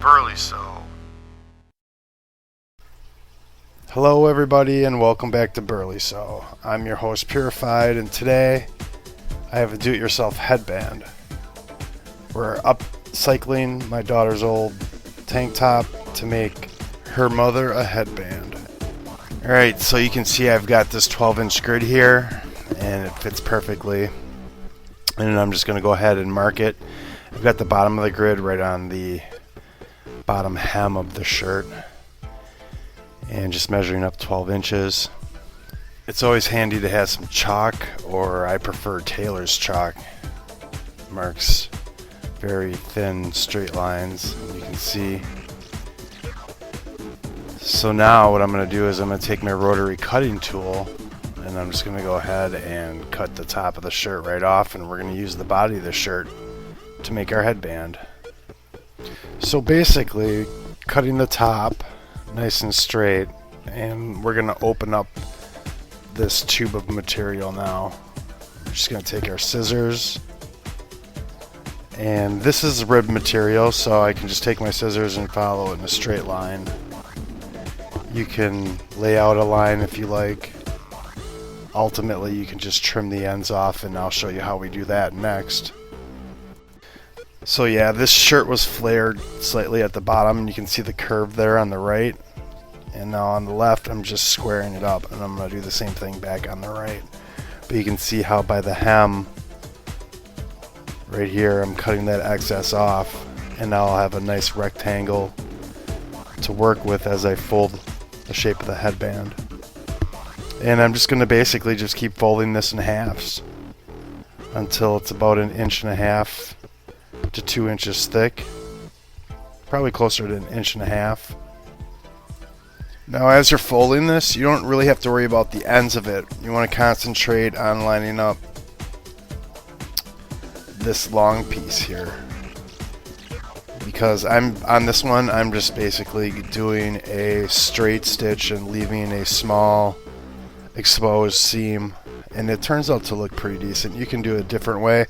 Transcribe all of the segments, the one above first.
Burley Sew. Hello everybody and welcome back to Burley Sew. I'm your host Purified, and today I have a do-it-yourself headband. We're upcycling my daughter's old tank top to make her mother a headband. Alright, so you can see I've got this 12-inch grid here and it fits perfectly. And I'm just going to go ahead and mark it. I've got the bottom of the grid right on the bottom hem of the shirt. And just measuring up 12 inches. It's always handy to have some chalk, or I prefer Taylor's chalk. Marks very thin straight lines, you can see. So now what I'm going to do is I'm going to take my rotary cutting tool and I'm just going to go ahead and cut the top of the shirt right off, and we're going to use the body of the shirt to make our headband. So basically, cutting the top nice and straight, and we're going to open up this tube of material now. We're just going to take our scissors, and this is rib material, so I can just take my scissors and follow it in a straight line. You can lay out a line if you like. Ultimately, you can just trim the ends off, and I'll show you how we do that next. So yeah, this shirt was flared slightly at the bottom, and you can see the curve there on the right. And now on the left, I'm just squaring it up, and I'm going to do the same thing back on the right. But you can see how by the hem right here, I'm cutting that excess off, and now I'll have a nice rectangle to work with as I fold the shape of the headband. And I'm just going to basically just keep folding this in halves until it's about 1.5 inches to 2 inches thick, probably closer to 1.5 inches. Now as you're folding this, you don't really have to worry about the ends of it. You want to concentrate on lining up this long piece here, because on this one I'm just basically doing a straight stitch and leaving a small exposed seam, and it turns out to look pretty decent. You can do it a different way.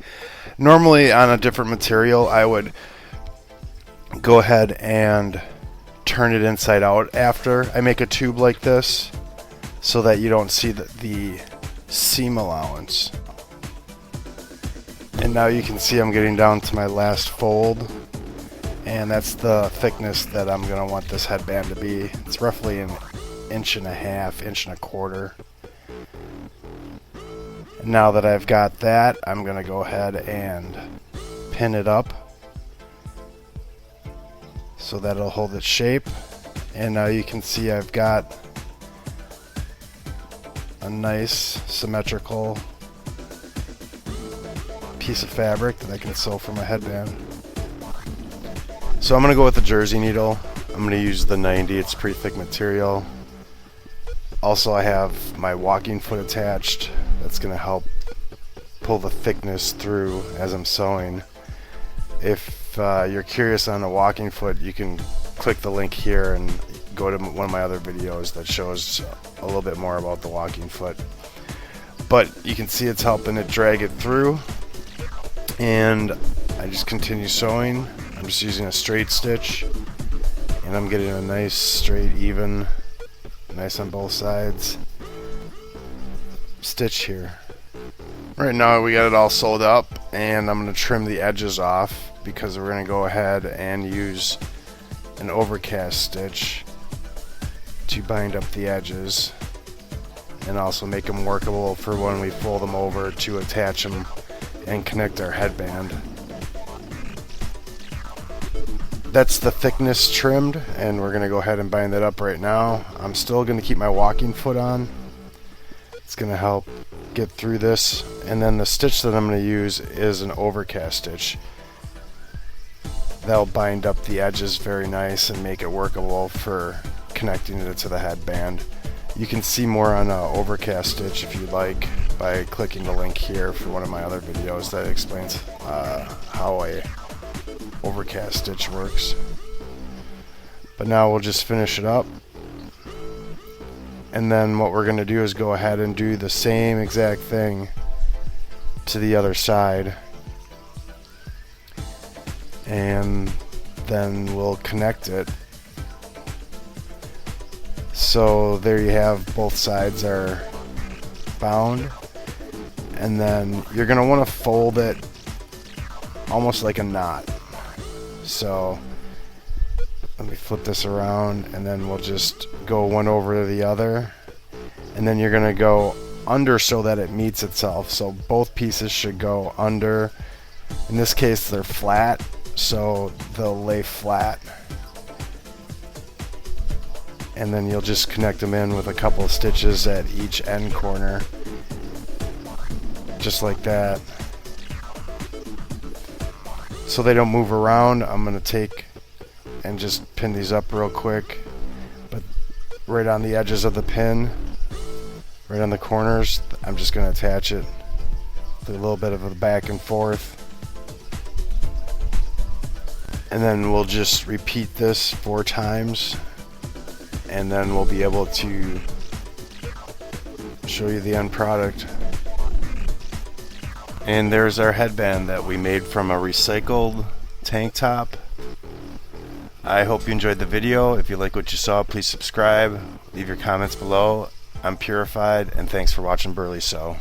Normally on a different material I would go ahead and turn it inside out after I make a tube like this, so that you don't see the seam allowance. And now you can see I'm getting down to my last fold, and that's the thickness that I'm going to want this headband to be. It's roughly 1.5 inches, 1.25 inches. And now that I've got that, I'm going to go ahead and pin it up so that it'll hold its shape. And now you can see I've got a nice symmetrical piece of fabric that I can sew for my headband. So I'm going to go with the jersey needle. I'm going to use the 90. It's pretty thick material. Also, I have my walking foot attached. That's going to help pull the thickness through as I'm sewing. If you're curious on a walking foot, you can click the link here and go to one of my other videos that shows a little bit more about the walking foot. But you can see it's helping it drag it through, and I just continue sewing. I'm just using a straight stitch, and I'm getting a nice straight, even, nice on both sides stitch here. Right now we got it all sewed up, and I'm going to trim the edges off because we're going to go ahead and use an overcast stitch to bind up the edges and also make them workable for when we fold them over to attach them and connect our headband. That's the thickness trimmed, and we're going to go ahead and bind that up right now. I'm still going to keep my walking foot on. It's going to help get through this. And then the stitch that I'm going to use is an overcast stitch. That'll bind up the edges very nice and make it workable for connecting it to the headband. You can see more on an overcast stitch if you'd like by clicking the link here for one of my other videos that explains how a overcast stitch works. But now we'll just finish it up, and then what we're going to do is go ahead and do the same exact thing to the other side, and then we'll connect it. So there you have, both sides are bound, and then you're going to want to fold it almost like a knot. So let me flip this around, and then we'll just go one over to the other, and then you're going to go under so that it meets itself. So both pieces should go under. In this case they're flat, so they'll lay flat, and then you'll just connect them in with a couple of stitches at each end corner, just like that, so they don't move around. I'm going to take and just pin these up real quick, but right on the edges of the pin, right on the corners, I'm just going to attach it. Do a little bit of a back and forth, and then we'll just repeat this 4 times, and then we'll be able to show you the end product. And there's our headband that we made from a recycled tank top. I hope you enjoyed the video. If you like what you saw, please subscribe, leave your comments below. I'm Purified, and thanks for watching Burley Sew.